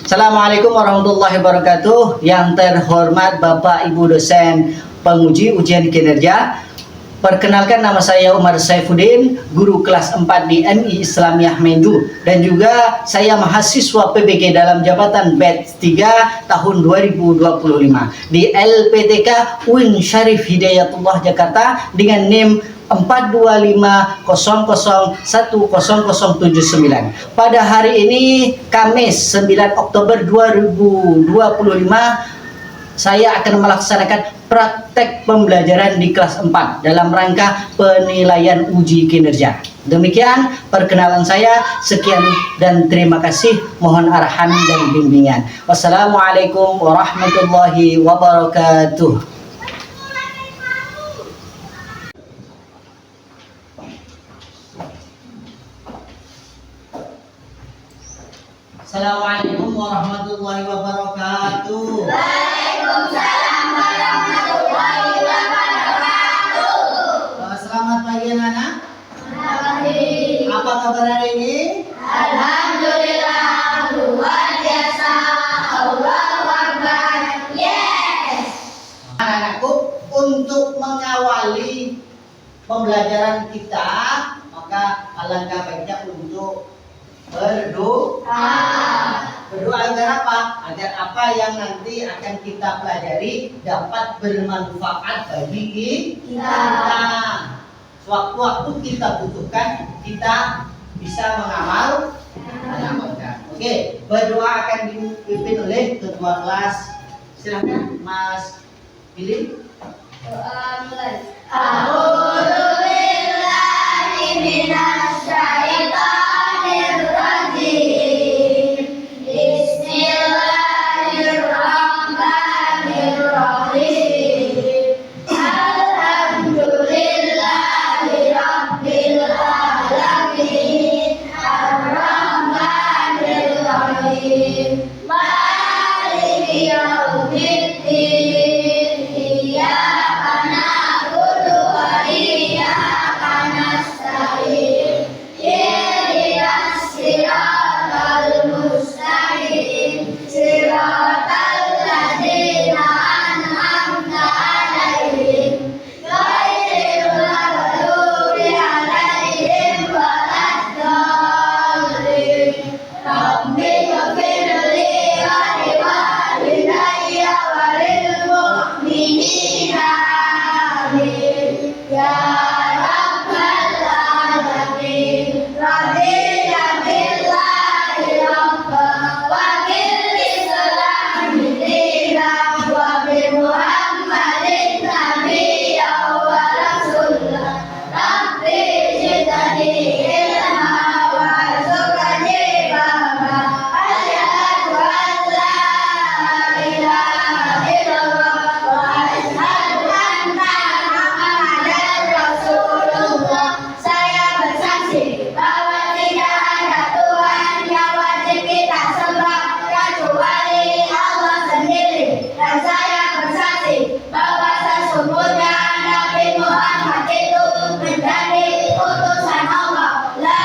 Assalamualaikum warahmatullahi wabarakatuh. Yang terhormat Bapak Ibu dosen penguji ujian kinerja. Perkenalkan, nama saya Umar Saifuddin, guru kelas 4 di MI Islamiyah Mendu, dan juga saya mahasiswa PBG dalam jabatan batch 3 tahun 2025 di LPTK UIN Syarif Hidayatullah Jakarta dengan NIM 42500100079. Pada hari ini Kamis 9 Oktober 2025 saya akan melaksanakan praktek pembelajaran di kelas 4 dalam rangka penilaian uji kinerja. Demikian perkenalan saya, sekian dan terima kasih. Mohon arahan dan bimbingan. Wassalamualaikum warahmatullahi wabarakatuh. Assalamualaikum warahmatullahi wabarakatuh. Waalaikumsalam warahmatullahi wabarakatuh. Selamat pagi anak-anak. Selamat pagi. Apa kabar hari ini? Alhamdulillah, luar biasa. Allahu Akbar. Yes. Anak-anakku, untuk mengawali pembelajaran kita, maka alangkah baiknya untuk berdoa. Berdoa agar apa? Agar apa yang nanti akan kita pelajari dapat bermanfaat bagi kita. Sewaktu-waktu kita butuhkan, kita bisa mengamalkan. Oke, berdoa akan dipimpin oleh ketua kelas. Silakan Mas Billy. Doa mulai. A'udzubillahi minasyaitonir rajim. Bismillahirrahmanirrahim. Alhamdulillahi rabbil alamin. Ar-Rahmanir Rahim. Maliki yaumiddin. Iyyaka na'budu wa iyyaka nasta'in. Ihdinas siratal mustaqim. Siratal ladzina an'amta 'alaihim ghairil maghdubi 'alaihim waladdallin. Rabbi ighfirli wa liwalidayya wa lil mu'minina amin. Ya Rabbal alamin. Radiya billahi rabban wa bil islami dinan wa bi Muhammadin nabiyyan wa rasulan. Rabbi zidni ilma warzuqni fahma. Asyhadu an la ilaha illallah wa asyhadu anna Muhammadan Rasulullah. Saya bersaksi bahwa tidak ada Tuhan yang wajib kita sembah kecuali Allah sendiri, dan saya bersaksi bahwa sesungguhnya Nabi Muhammad itu menjadi utusan Allah. La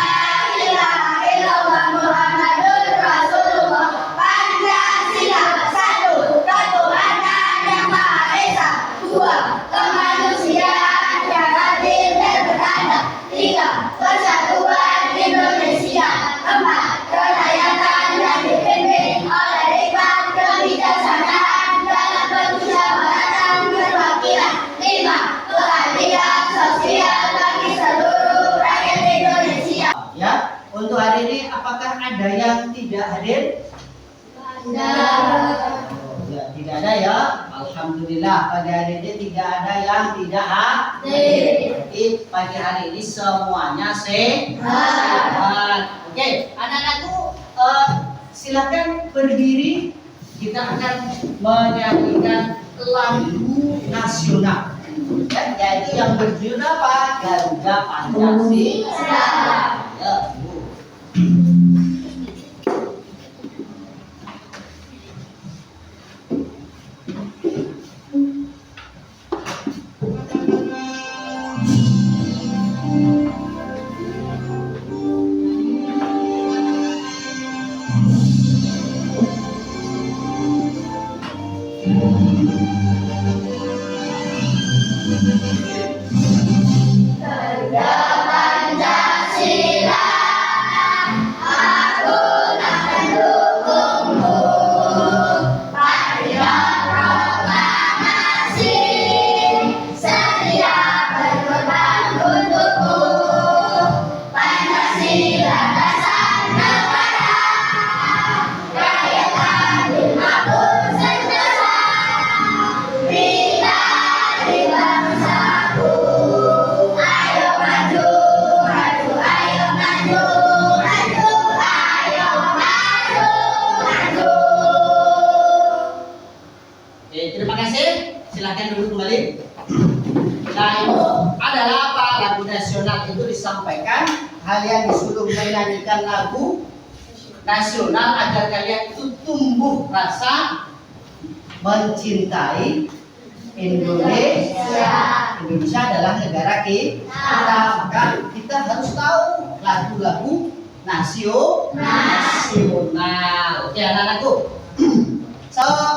ilaha illallah Muhammadur Rasulullah. Pancasila. 1. Ketuhanan yang Maha Esa. 2. Kemanusiaan yang adil dan beradab. 3. Persatuan Indonesia. 4. Kerakyatan yang dipimpin oleh hikmat kebijaksanaan dalam permusyawaratan perwakilan. 5. Keadilan sosial bagi seluruh rakyat Indonesia. Ya, untuk hari ini apakah ada yang tidak hadir? Ya, tidak ada ya. Alhamdulillah, pada hari ini tidak ada yang tidak hadir. Jadi pagi hari ini semuanya sehat. Oke, anak-anakku, silakan berdiri. Kita akan menyanyikan lagu nasional. Dan yaitu yang berjudul apa? Garuda Pancasila. Ya, Bu. menyanyikan lagu nasional agar kalian itu tumbuh rasa mencintai Indonesia. Indonesia adalah negara kita, maka kita harus tahu lagu-lagu nasional. Oke anak-anakku,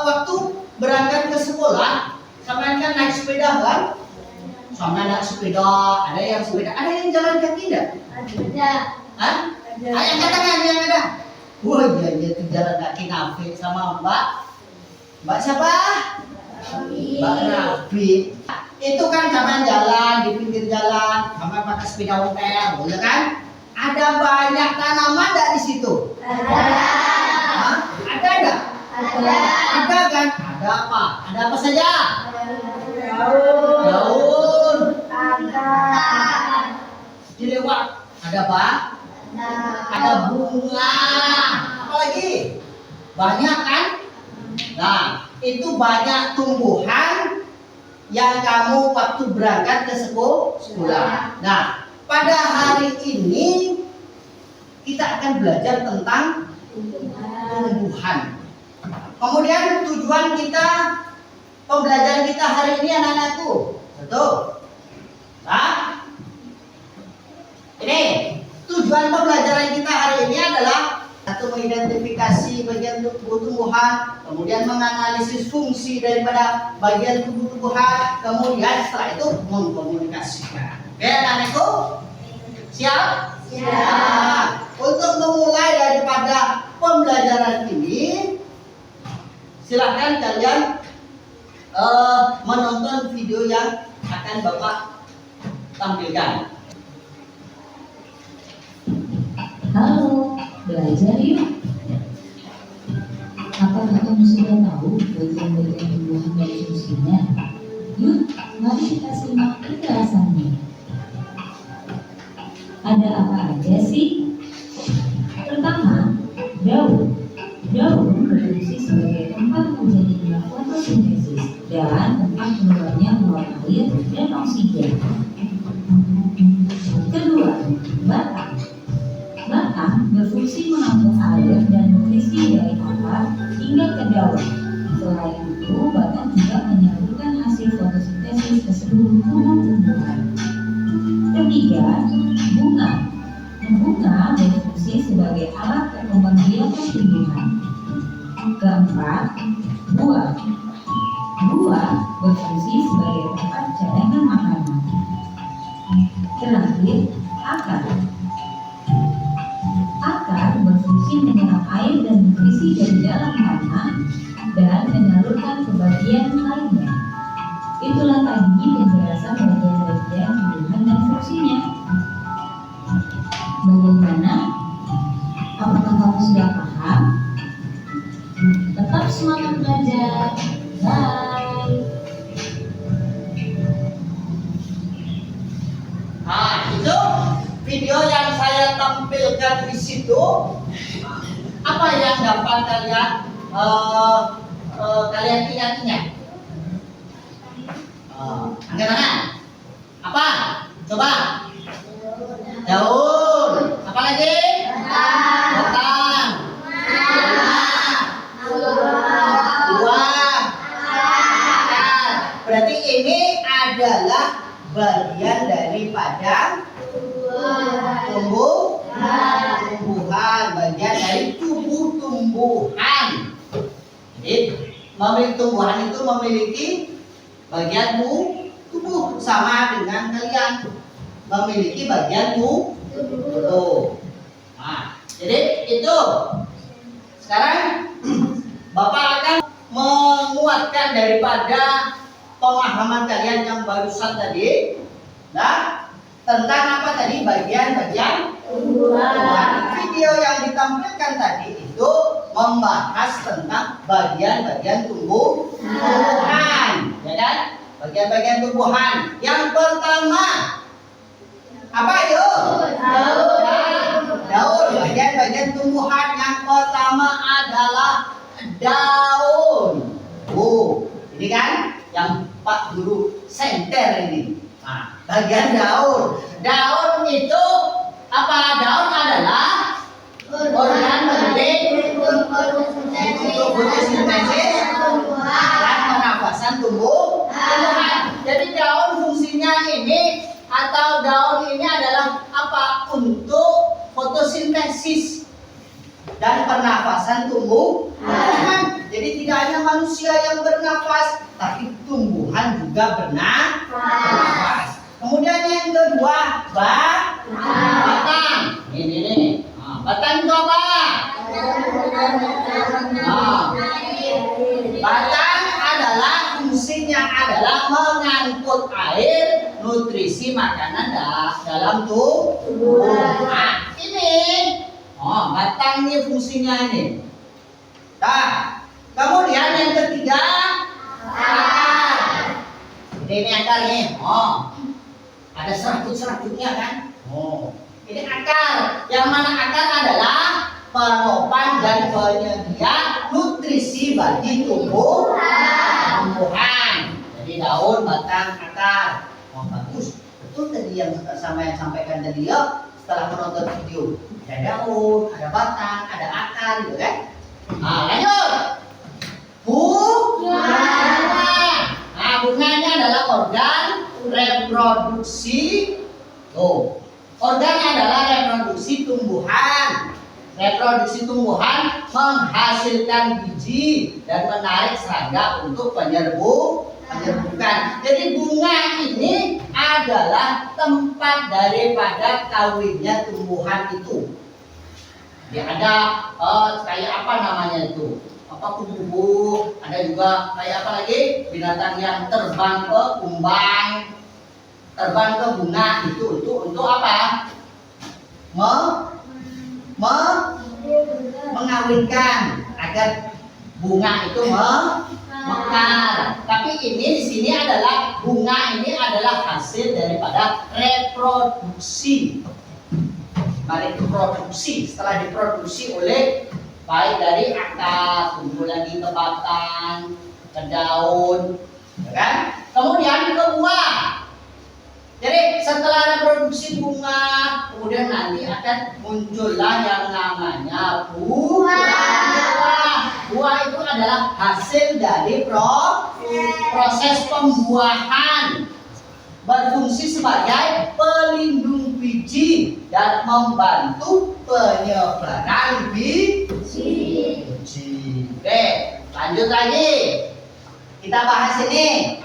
waktu berangkat ke sekolah, sampai kan naik sepeda kan? Sampai naik sepeda, ada yang jalan kaki enggak? Ada. Hah? Yang katakan yang ada. Wah iya itu jalan kaki Nafi sama Mbak siapa? Mbak Rafi. Itu kan zaman jalan di pinggir jalan, sampai pakai sepeda ontel, ya kan? Ada banyak tanaman enggak di situ? Ada. Hah? Ada enggak? Ada. Ada kan? Ada apa? Ada apa saja? Daun. Daun. Akar. Dilewat. Ada apa? Ada bunga. Apa lagi? Banyak kan? Nah, itu banyak tumbuhan yang kamu waktu berangkat ke sekolah. Nah, pada hari ini kita akan belajar tentang tumbuhan. Kemudian tujuan kita, pembelajaran kita hari ini anak-anakku, betul? Nah, ini tujuan pembelajaran kita hari ini adalah satu, mengidentifikasi bagian tubuh tumbuhan, kemudian menganalisis fungsi daripada bagian tubuh tumbuhan, kemudian setelah itu mengkomunikasikan. Oke anak-anakku, siap? Siap. Untuk memulai daripada pembelajaran ini, silakan kalian menonton video yang akan Bapak tampilkan. Halo, belajar yuk. Apakah kamu sudah tahu bagian-bagian tumbuhan dan fungsinya? Yuk, mari kita simak penjelasannya. Ada apa aja sih? Pertama, daun. Daun berfungsi sebagai tempat terjadinya fotosintesis dan tempat keluarnya uap air dan oksigen. Kedua, batang. Batang berfungsi menampung air dan nutrisi dari akar hingga ke daun. Selain itu, batang juga menyalurkan hasil fotosintesis ke seluruh tubuh tumbuhan. Ketiga, bunga. Bunga berfungsi sebagai alat perkembangbiakan tumbuhan. Keempat, buah. Buah berfungsi sebagai tempat cadangan makanan. Terakhir, akar. Akar berfungsi menyerap air dan nutrisi dari dalam tanah dan menyalurkan ke bagian lainnya. Itulah tadi penjelasan bagian-bagian tumbuhan dan fungsinya. Bagaimana? Apakah kamu sudah paham? Tetap semangat belajar. Bye. Nah, itu video yang saya tampilkan di situ. Apa yang dapat kalian ingat-ingat? Angkat tangan. Apa? Coba. Daun. Apa lagi? Batang. Buah. Akar. Berarti ini adalah bagian daripada tumbuhan, bagian dari tubuh tumbuhan. Jadi memiliki tumbuhan itu memiliki bagian tubuh sama dengan kalian memiliki bagian tubuh. Nah, jadi itu sekarang Bapak akan menguatkan daripada pemahaman kalian yang barusan tadi. Nah, tentang apa tadi? Bagian-bagian tumbuhan. Video yang ditampilkan tadi itu membahas tentang bagian-bagian tumbuhan, ya kan? Bagian-bagian tumbuhan. Yang pertama apa itu? Daun. Bagian-bagian tumbuhan yang pertama adalah daun. Ini kan yang Pak Guru senter ini. Nah, bagian daun. Daun itu Apa daun adalah organ penting untuk fotosintesis dan pernafasan tumbuhan. Jadi daun fungsinya ini atau daun ini adalah apa? Untuk fotosintesis dan pernafasan tumbuhan. Jadi tidak hanya manusia yang bernafas, tapi tumbuhan juga bernafas. Kemudian yang kedua, batang. Ini. Batang itu apa? Batang adalah fungsinya adalah mengangkut air, nutrisi makanan dalam tubuh. Nah, ini. Batang ini fungsinya ini. Nah, kemudian yang ketiga, akar. Ini akar nih. Ada serabut-serabutnya kan? Ini akar. Yang mana akar adalah penopang dan penyedia nutrisi bagi tumbuhan. Jadi daun, batang, akar. Bagus. Betul tadi yang sama yang sampaikan tadi ya. Setelah menonton video, ada daun, ada batang, ada akar, gitu kan? Lanjut. Bunga. Bunganya adalah organ reproduksi. Organnya adalah reproduksi tumbuhan. Reproduksi tumbuhan menghasilkan biji dan menarik serangga untuk penyerbukan. Jadi bunga ini adalah tempat daripada kawinnya tumbuhan itu. Ya, ada kayak apa namanya itu? Kubu, ada juga kayak apa lagi? Binatang yang terbang ke kumbang, terbang ke bunga itu untuk apa? Mengawinkan agar bunga itu mekar. Tapi ini di sini adalah bunga ini adalah hasil daripada reproduksi. Reproduksi setelah diproduksi oleh baik dari akar, tumbuh lagi ke batang, ke daun, ya kan? Kemudian ke buah. Jadi setelah reproduksi bunga, kemudian nanti akan muncullah yang namanya buah. Buah itu adalah hasil dari proses pembuahan, berfungsi sebagai pelindung biji dan membantu penyebaran biji. Oke, lanjut lagi. Kita bahas ini.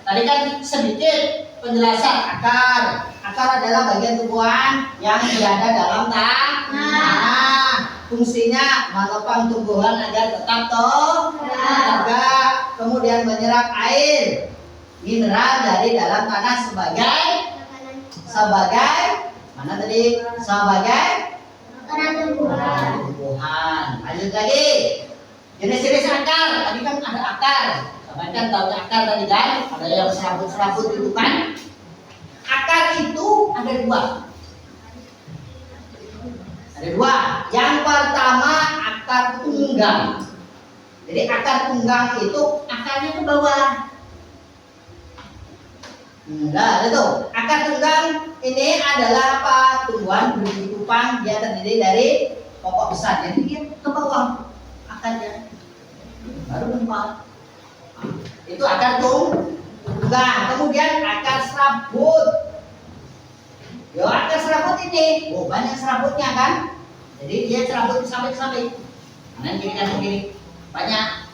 Tadi kan sedikit penjelasan akar. Akar adalah bagian tumbuhan yang berada dalam tanah. Fungsinya menopang tumbuhan agar tetap tegak, kemudian menyerap air, mineral dari dalam tanah sebagai mana tadi? Sebagai tumbuhan. Lanjut lagi. Jenis-jenis akar. Tadi kan ada akar. Sampaikan tahu akar tadi kan? Ada yang serabut-serabut itu kan? Akar itu ada dua. Yang pertama akar tunggang. Jadi akar tunggang itu akarnya ke bawah. Nah, itu akar tunggang ini adalah apa? Tumbuhan berbiji kupang, dia terdiri dari pokok besar. Jadi dia ke bawah akarnya, baru tempat. Itu akar tunggang. Kemudian akar serabut. Akar serabut ini, banyak serabutnya kan? Jadi dia serabut sampai kanan kiri kanan kiri banyak.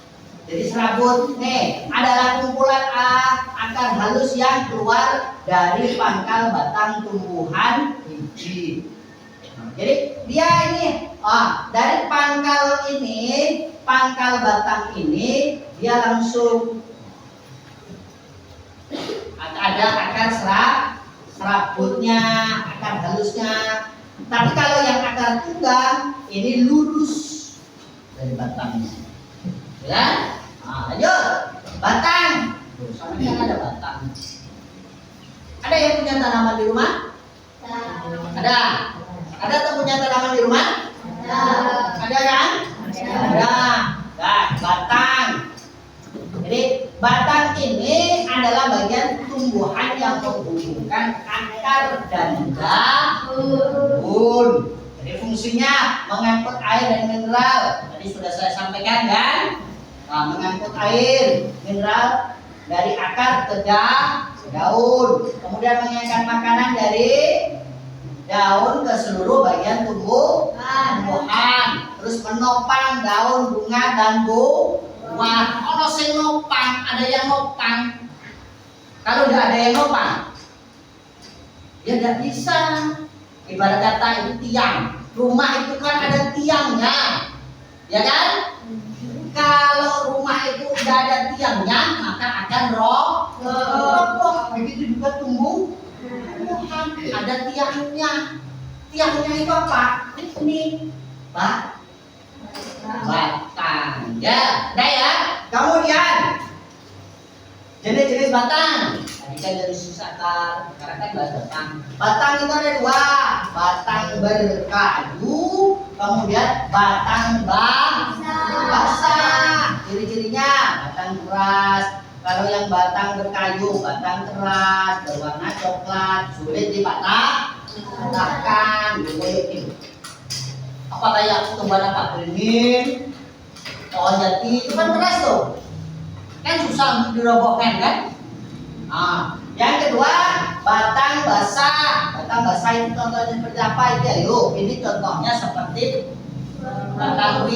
Jadi serabut nih adalah kumpulan akar halus yang keluar dari pangkal batang tumbuhan biji. Jadi dia ini dari pangkal batang ini dia langsung ada akar serabutnya, akar halusnya. Tapi kalau yang akar tunggang ini lurus dari batangnya. Ya, lanjut. Batang. Sampai kan ada batang. Ada yang punya tanaman di rumah? Ada. Ada yang punya tanaman di rumah? Ada kan? Ada. Nah, batang. Jadi batang ini adalah bagian tumbuhan yang menghubungkan akar dan daun. Fungsinya mengangkut air dan mineral. Tadi sudah saya sampaikan kan? Nah, mengangkut air, mineral dari akar ke daun. Kemudian mengenyangkan makanan dari daun ke seluruh bagian tumbuhan. Terus menopang daun, bunga dan buah. Ono sing nopang, ada yang nopang. Kalau tidak ada yang nopang, ya tidak bisa. Ibarat kata itu tiang. Rumah itu kan ada tiangnya, ya kan? Kalau rumah itu tidak ada tiangnya, maka akan roboh. Begitu juga tumbuhan, ada tiangnya. Tiangnya itu apa? Ini, Pak. Batang. Ya, udah ya. Kemudian jenis-jenis batang. Tadi kan dari susahkan, sekarang kan bahas batang. Batang itu ada dua, batang berkayu, kemudian batang basah. Ciri-cirinya batang keras. Kalau yang batang berkayu, batang keras, berwarna coklat, sulit dipatahkan. Gitu. Apa kayak tumbuhan apa? Beringin, pohon jati, itu kan keras tuh. Kan susah untuk dirobohkan kan? Nah, yang kedua batang basah. Batang basah itu contohnya seperti apa itu ya? Yuk, ini contohnya seperti batang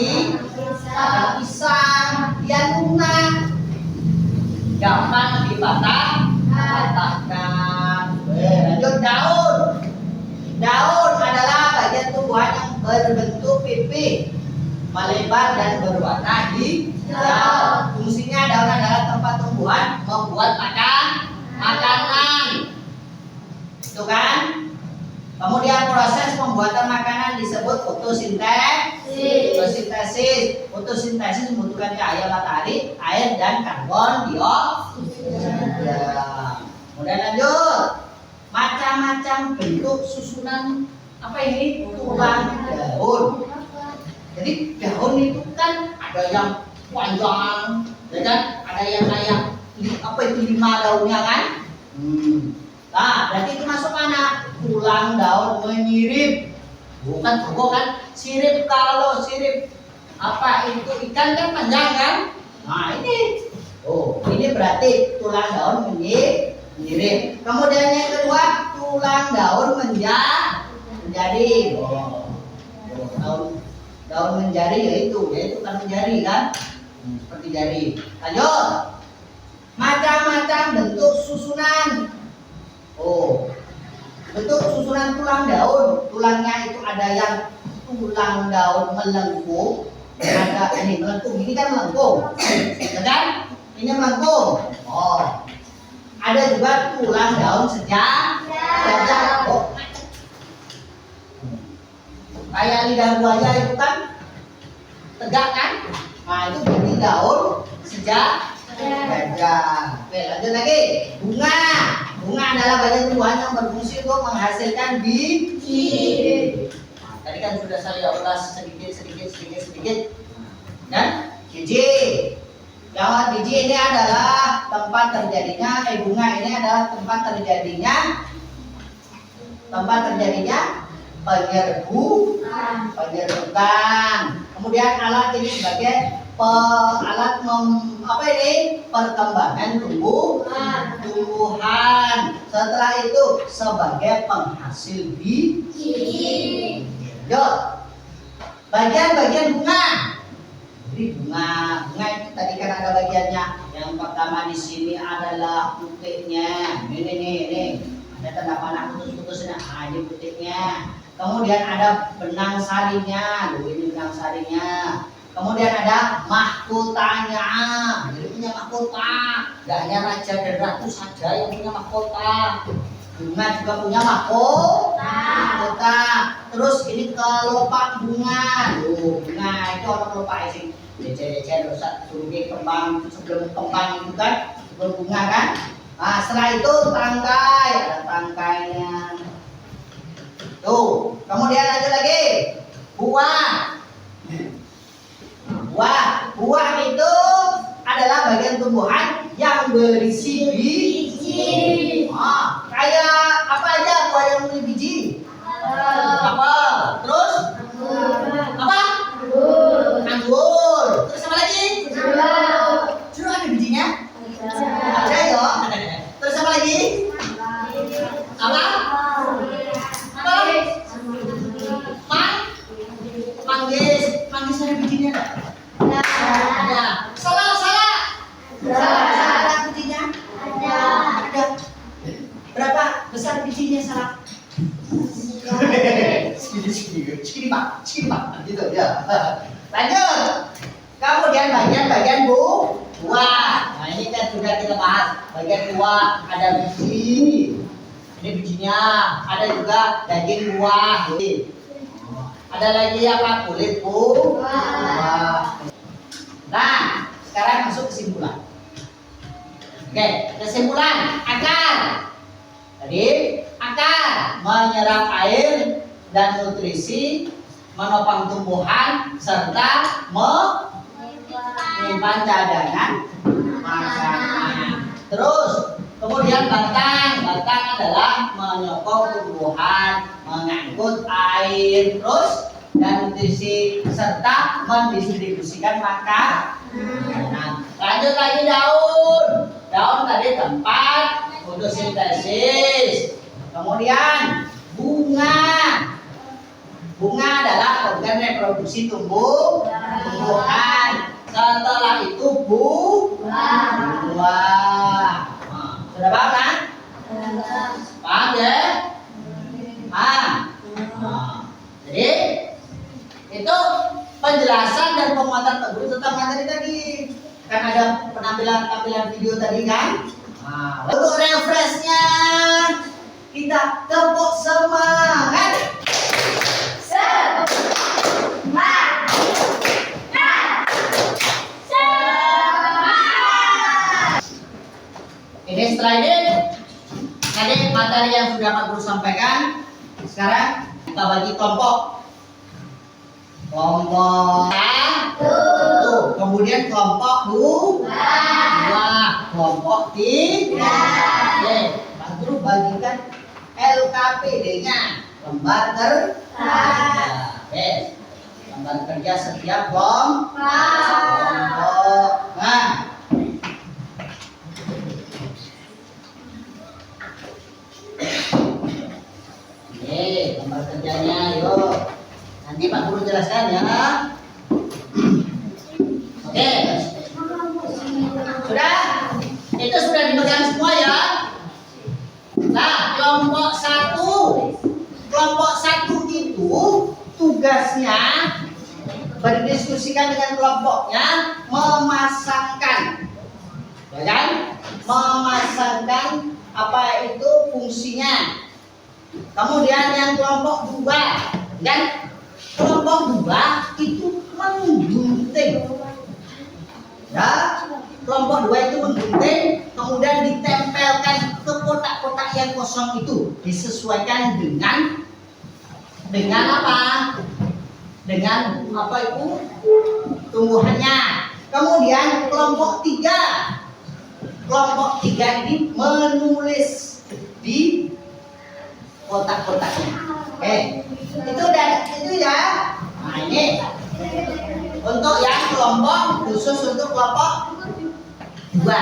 pisang, dia lunak, gampang dipatahkan. Lanjut daun. Daun adalah bagian tumbuhan yang berbentuk pipi, melebar dan berwarna hijau. Fungsinya daun adalah tempat tumbuhan membuat makanan. Itu kan? Kemudian proses pembuatan makanan disebut fotosintesis. Fotosintesis membutuhkan cahaya matahari, air dan karbon dioksida. Kemudian lanjut. Macam-macam bentuk susunan apa ini? Tulang daun. Jadi daun itu kan ada yang panjang, ya kan? Ada yang kayak apa itu 5 daunnya kan? Nah, berarti itu masuk mana? Tulang daun menyirip. Bukan bukan kan? Sirip, kalau sirip apa itu ikan kan panjang kan? Nah, ini. Oh, ini berarti tulang daun menyirip. Kemudian yang kedua, tulang daun menjadi. Daun menjadi yaitu kan menjadi kan? Seperti jari. Lanjut. Macam-macam bentuk susunan. Oh, bentuk susunan tulang daun. Tulangnya itu ada yang tulang daun melengkung, ada ini melengkung. Ini kan melengkung, ya kan? Ini melengkung. Oh, ada juga tulang daun sejak. Oh, kayak lidah buaya itu kan tegak kan? Nah, itu berarti daun sejak. Oke, lanjut lagi. Bunga. Bunga adalah bagian tumbuhan yang berfungsi untuk menghasilkan biji. Nah, tadi kan sudah saya ulas sedikit. Dan biji. Yang biji ini adalah tempat terjadinya. Bunga ini adalah tempat terjadinya penyerbukan. Kemudian alat ini sebagai alat perkembangan tumbuhan. Setelah itu sebagai penghasil biji. Yuk, bagian-bagian bunga. Jadi bunga itu tadi kan ada bagiannya. Yang pertama di sini adalah putiknya. Ini. Ada tanda panah putus-putusnya. Nah, ini putiknya. Kemudian ada benang sarinya. Ini benang sarinya. Kemudian ada mahkotanya. Jadi punya mahkota. Gak hanya raja dan ratu saja yang punya mahkota. Bunga juga punya mahkota. Terus ini kelopak bunga. Bunga itu orang kelopak sih. Jece rusak turunnya kembang sebelum kembang itu kan, sebelum bunga kan. Nah, setelah itu tangkai, ada tangkainya. Tuh, kemudian lanjut lagi. Buah itu adalah bagian tumbuhan yang berisi biji. Kayak apa aja buah yang berisi biji? Apel. Terus manggis ada bijinya enggak? Ada. Ada. Salah, salah. Ada bijinya? Ada. Berapa besar bijinya salah? Segini pak, gitu ya. Lanjut. Kemudian bagian buah. Nah ini kan sudah kita bahas. Bagian buah ada biji. Ini bijinya. Ada juga daging buah. Ada lagi apa? Kulit buah. Nah, sekarang masuk kesimpulan. Oke, kesimpulan akar. Tadi akar menyerap air dan nutrisi, menopang tumbuhan serta menyimpan cadangan makanan. Terus kemudian batang adalah menyokong tumbuhan, mengangkut air, terus dan nutrisi serta mendistribusikan makanan. Lanjut lagi daun tadi tempat fotosintesis. Kemudian bunga adalah organ reproduksi tumbuhan. Setelah itu buah. Sudah paham kan? Paham ya? Jadi itu penjelasan dan penguatan guru tentang materi tadi. Kan ada tampilan video tadi kan? Untuk refreshnya kita tepuk semangat. Ini setelah ini tadi materi yang sudah Pak Guru sampaikan. Sekarang kita bagi kelompok. Kelompok satu, kemudian kelompok dua, kelompok tiga. Oke, Pak Guru bagikan LKPD-nya, lembar kerja. Oke, lembar kerja setiap kelompok. Nah, lembar kerjanya, yuk. Nanti Pak Guru jelaskan ya. Oke, sudah? Itu sudah dipegang semua ya. Nah, kelompok satu itu tugasnya berdiskusikan dengan kelompoknya, memasangkan, ya kan? Memasangkan apa itu fungsinya. Kemudian yang kelompok dua, kan? Kelompok dua itu menggunting. Ya, kelompok dua itu menggunting, kemudian ditempelkan ke kotak-kotak yang kosong itu, disesuaikan dengan apa? Dengan apa itu? Tumbuhannya. Kemudian kelompok tiga ini menulis di kotak-kotaknya. Itu ya. Nah ini untuk yang kelompok khusus untuk kelompok dua.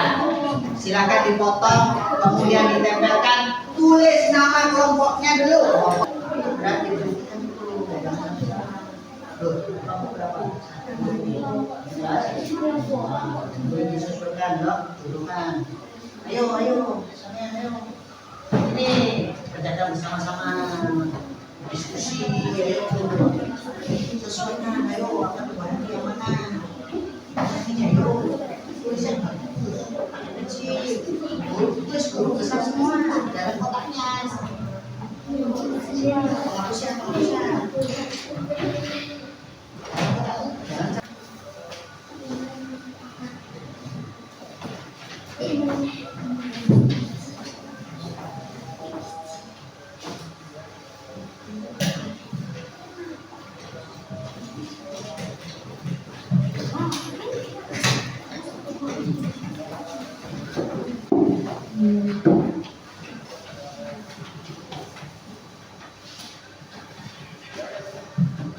Silakan dipotong, kemudian ditempelkan, tulis nama kelompoknya dulu. Berarti kelompok berapa? Disesuaikan dong, dudukan. Ayo, sampean ayo. Ini kerjakan bersama-sama, diskusi, ayo sesuaikan, ayo akan bahan yang mana, ini ayo tulisan kecil, tulis guru besar semua dalam kotaknya, penghapusan.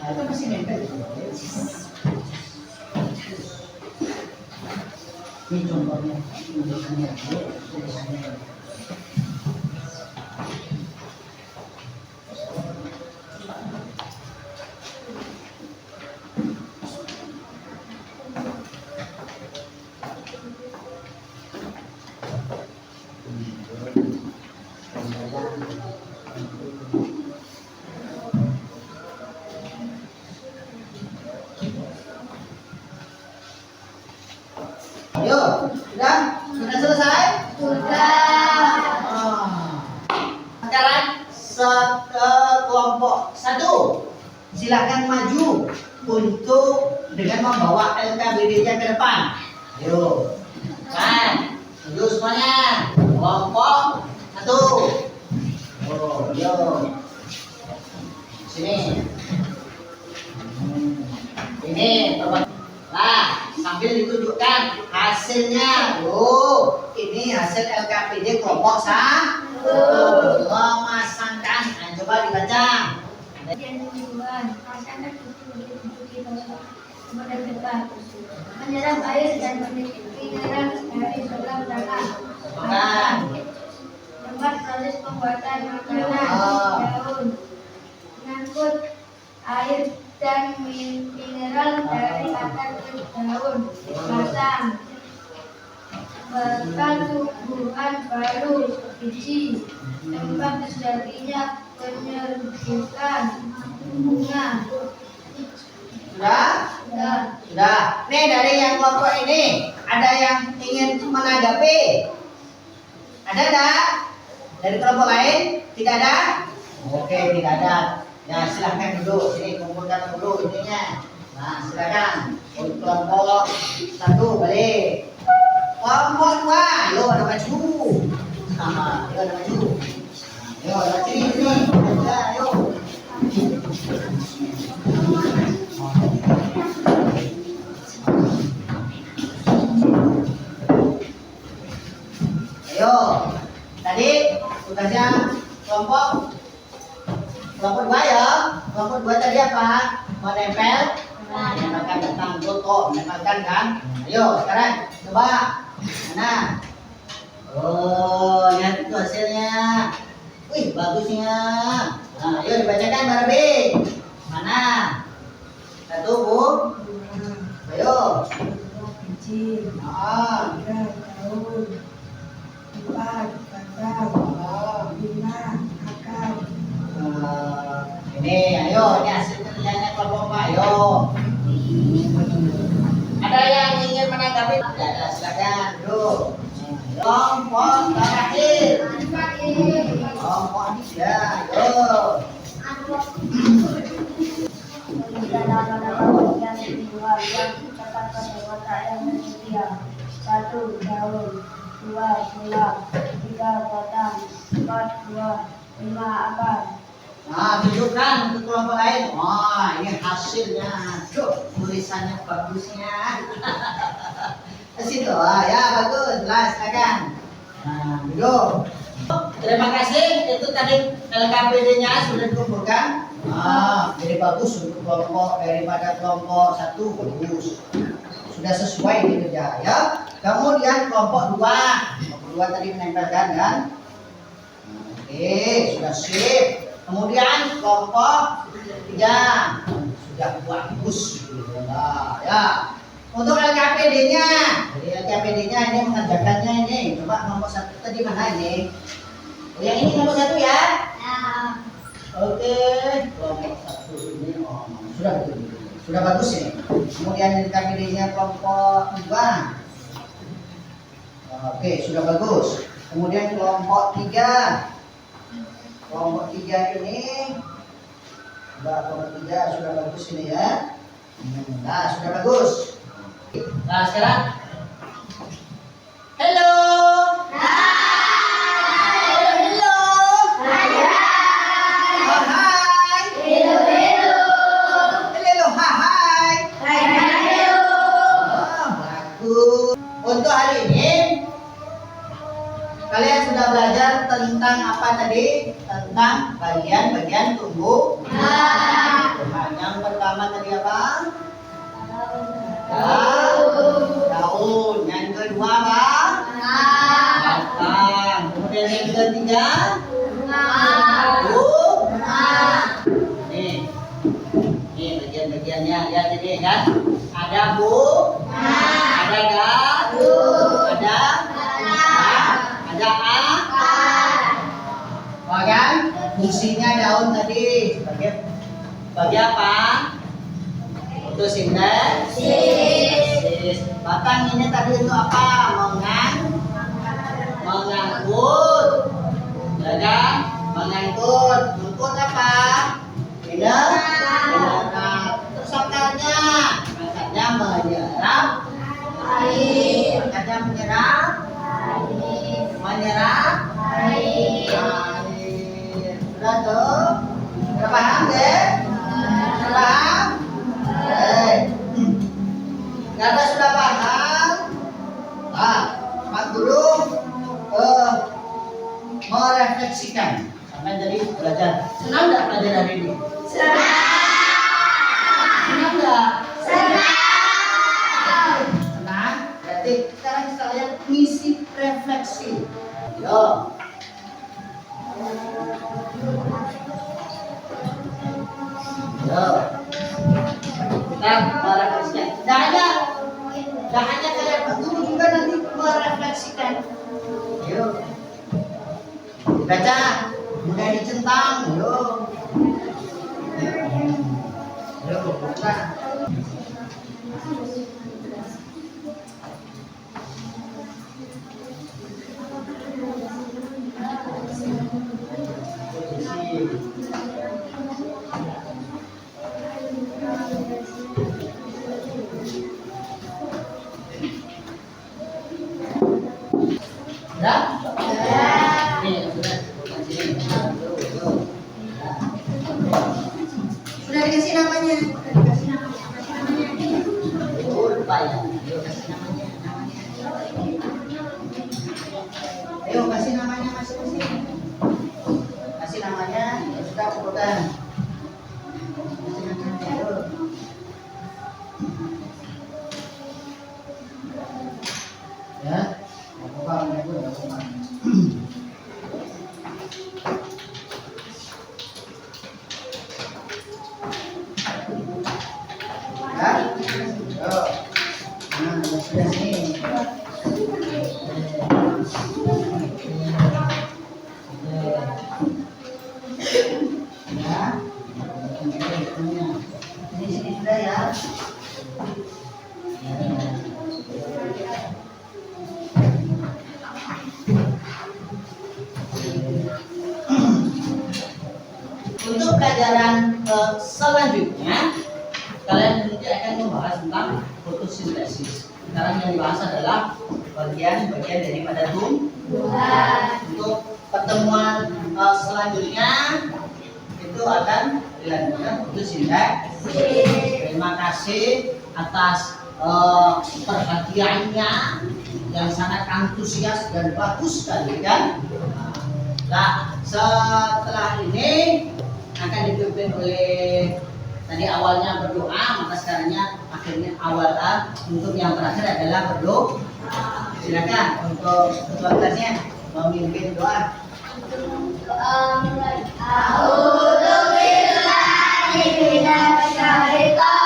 Itu masih nempel. Ini contohnya, tulisannya. silakan maju untuk dengan membawa LKBD-nya ke depan. Ayo, kan? Maju semuanya. Kelompok 1. Oh, yo. Sini. Ini nah, sambil ditunjukkan hasilnya. Oh, ini hasil LKPD kelompok 1. Memasangkan. Nah, coba dibaca. Menyerap air dan mineral dari dalam tanah. Makan. Tempat proses pembuatan makanan, daun, mengangkut air dan mineral dari akar ke daun, batang, bakal tumbuhan baru, biji, tempat terjadinya penyerbukan bunga. Sudah? Dan Sudah. Nih dari yang kelompok ini ada yang ingin menanggapi? Ada tak? Dari kelompok lain tidak ada? Oke, tidak ada. Ya silahkan dulu. Sini kumpulkan dulu ininya. Nah silakan. Untuk kelompok 1 balik. Kelompok 2, yo ada maju. Yo ada maju. Yo ada sini. Ya, yo. Ayo, tadi tugasnya kelompok 2 ya. Kelompok 2 tadi apa? Menempel, menempelkan tentang foto, menempelkan kan? Ayo sekarang coba. Mana? Oh, lihat itu hasilnya. Wih, bagusnya. Nah, ayo dibacakan Barbie. Mana? 1, Bu. Ayo. biji, Ah. 3 daun, 4 batang, 5 akar. Ini, ayo, ini hasil kerjanya kelompok Pak, ayo. Ada yang ingin menanggapi? Tidak ada, silakan, duduk. Kelompok terakhir. Kelompok 3, ayo. Satu daun, 2 tulang, 3 batang, 4 buah, 5 akar. Nah, tunjukkan untuk kelompok lain. Wah, ini hasilnya. Tuh, tulisannya bagusnya. Ke situ, ya bagus. Lah, silakan. Nah, duduk. Terima kasih. Itu tadi LKPD-nya sudah dikumpulkan. Jadi bagus untuk kelompok daripada kelompok 1 bagus. Sudah sesuai kinerja ya. Kemudian kelompok 2. Kelompok 2 tadi menempelkan kan? Oke, sudah sip. Kemudian kelompok 3 sudah bagus nah, ya. Untuk LKPD-nya, jadi LKPD-nya ini mengerjakannya ini. Coba kelompok 1 tadi mana ini? Oh, yang ini kelompok 1 ya? Oke, kelompok 1 ini sudah betul. Sudah bagus ini. Kemudian LKPD-nya kelompok 2. Oke, sudah bagus. Kemudian kelompok 3. Kelompok 3 ini kelompok 3 sudah bagus ini ya. Nah, sudah bagus. Nah, sekarang hello. Hello. Hai. Hello, hai. Bagus. Untuk hari ini kalian sudah belajar tentang apa tadi? Tentang bagian-bagian tubuh. Yang pertama tadi apa? Daun. Yang kedua apa? Batang. Kemudian yang ketiga? Nih bagian-bagiannya. Lihat ini kan? Ada bu, ada ga, ada a, kan? Fungsinya daun tadi sebagai apa? Fotosintesis. Batang ini tadi itu apa? Mengangkut, ya kan? Mengangkut apa? Mineral. yang menyerah? Menyerah? Air. Sudah tuh? Sudah paham deh? Sudah paham? Karena sudah paham, nah, Pak Guru merefleksikan. Sampai jadi belajar. Senang nggak belajar hari ini? Senang. Senang nggak? Senang. Senang. Berarti sekarang kita lihat misi refleksi. Yo. Yo. Kita merefleksikan. Tidak hanya kalian Pak Guru juga nanti merefleksikan. Yuk. Baca, mudah dicentang. Yuk. Yuk, buka. Sudah? Nih, sudah. Sudah dikasih namanya. Oh, lupa ya. Ayo kasih namanya. Ayo kasih namanya masing-masing. Kasih namanya. Ya sudah, urutan. Kasih namanya. Ayo. Ya. Apa itu? Ya. Yo. Nah, sudah sini. Ya. Ini sini sudah ya. Untuk pelajaran selanjutnya, kalian nanti akan membahas tentang fotosintesis. Sekarang yang dibahas adalah bagian-bagian daripada tumbuhan. Untuk pertemuan selanjutnya itu akan dilanjutkan fotosintesis. Terima kasih atas perhatiannya yang sangat antusias dan bagus sekali kan. Nah, setelah ini akan dipimpin oleh tadi awalnya berdoa, maka sekarangnya akhirnya awal untuk yang terakhir adalah berdoa. Silakan untuk ketua kelasnya memimpin doa. A'udzu billahi minasy syaithanir